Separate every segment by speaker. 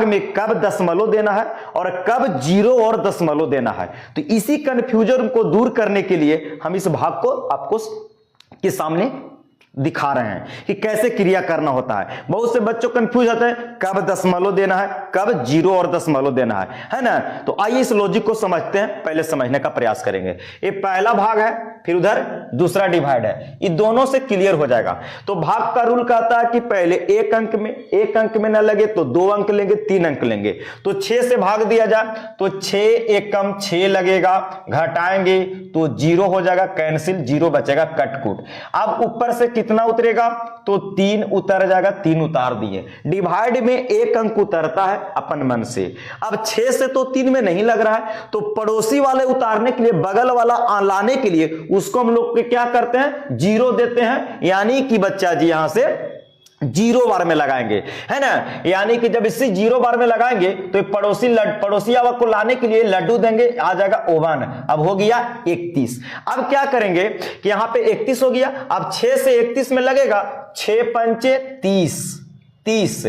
Speaker 1: में कब दशमलव देना है और कब जीरो और दशमलव देना है। तो इसी कंफ्यूजन को दूर करने के लिए हम इस भाग को आपको के सामने दिखा रहे हैं कि कैसे क्रिया करना होता है। बहुत से बच्चों कंफ्यूज होते हैं कब दशमलव देना है, कब जीरो और दशमलव देना है ना। तो आइए इस लॉजिक को समझते हैं, पहले समझने का प्रयास करेंगे। ये पहला भाग है, फिर उधर दूसरा डिवाइड है, ये दोनों से क्लियर हो जाएगा। तो भाग का रूल कहता है कि पहले एक अंक में ना लगे तो 2 अंक लेंगे, 3 अंक लेंगे। तो 6 से भाग दिया जाए तो 6 एकम 6 लगेगा, घटाएंगे तो 0 हो जाएगा, कैंसिल, 0 बचेगा, कटकुट। अब ऊपर से कितना उतरेगा तो 3 उतर जाएगा, 3 उतार दिए। डिवाइड में एक अंक उतरता है अपन मन से। अब 6 से तो 3 में नहीं लग रहा है, तो पड़ोसी वाले उतारने के लिए, बगल वाला लाने के लिए उसको हम लोग क्या करते हैं, 0 देते हैं। यानी कि बच्चा जी यहां से 0 बार में लगाएंगे, है ना। यानी कि जब इसे 0 बार में लगाएंगे तो पड़ोसी को लाने के लिए लड्डू देंगे, आ जाएगा 1। अब हो गया 31। अब क्या करेंगे कि यहां पे 31 हो गया। अब 6 से 31 में लगेगा, 6 पंचे 30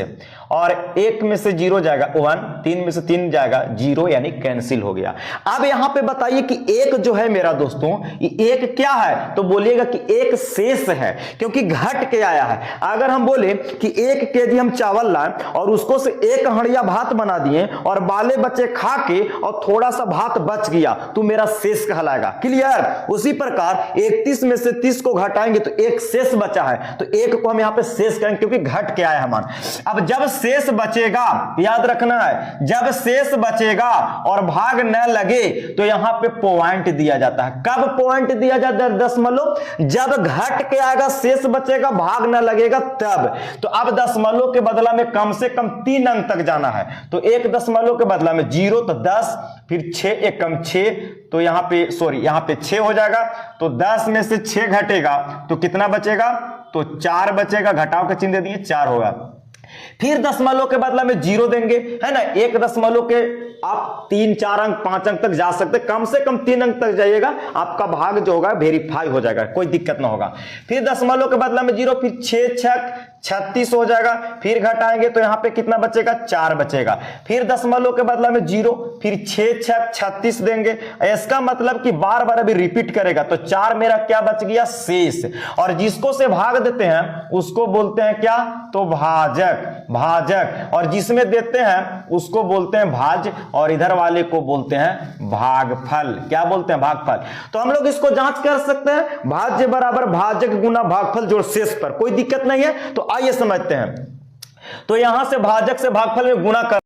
Speaker 1: और 1 में से 0 जाएगा 1, 3 में से 3 जाएगा 0, यानी कैंसिल हो गया। अब यहां पे बताइए कि एक जो है मेरा दोस्तों, ये एक क्या है, तो बोलिएगा कि एक शेष है, क्योंकि घट के आया है। अगर हम बोले कि 1 केजी हम चावल लाए और उसको से 1 हंडिया भात बना दिए और बाले बच्चे खा के और थोड़ा सा भात बच गया, तो मेरा शेष कहलाएगा। क्लियर। उसी प्रकार 31 में से 30 को घटाएंगे तो एक शेष बचा है, तो 1 को हम यहां पे शेष कहेंगे क्योंकि घट के आया हमारा। अब जब शेष बचेगा, याद रखना है, जब शेष बचेगा और भाग न लगे तो यहां पे पॉइंट दिया जाता है। कब पॉइंट दिया जाता है, दशमलव, जब घट के आएगा, शेष बचेगा, भाग न लगेगा तब। तो अब दशमलव के बदला में कम से कम 3 अंक तक जाना है, तो 1 दशमलव के बदला में 0 तो 10, फिर 6 एकम 6, तो यहां पे 6 हो जाएगा। तो 10 में से 6 घटेगा तो कितना बचेगा, तो 4 बचेगा, घटाव का चिन्ह दे दिए, 4 होगा। फिर दशमलव के बदला में 0 देंगे, है ना। 1 दशमलव के आप 3, 4 अंक, 5 अंक तक जा सकते, कम से कम 3 अंक तक जाइएगा, आपका भाग जो होगा वेरीफाई हो जाएगा, कोई दिक्कत ना होगा। फिर दशमलव के बदला में 0, फिर 6 छक 36 हो जाएगा। फिर घटाएंगे तो यहां पे कितना बचेगा, 4 बचेगा। फिर दशमलव के बदला में 0, फिर 6 छक 36 देंगे। इसका मतलब कि बार बार अभी रिपीट करेगा, तो 4 मेरा क्या बच गया, शेष। और जिसको से भाग देते हैं उसको बोलते हैं क्या, तो भाजक। और जिसमें देते हैं उसको बोलते हैं भाज्य, और इधर वाले को बोलते हैं भागफल। क्या बोलते हैं, भागफल। तो हम लोग इसको जांच कर सकते हैं, भाज्य बराबर भाजक गुना भागफल जोड़ शेष पर, कोई दिक्कत नहीं है। तो आइए समझते हैं। तो यहां से भाजक से भागफल में गुणा कर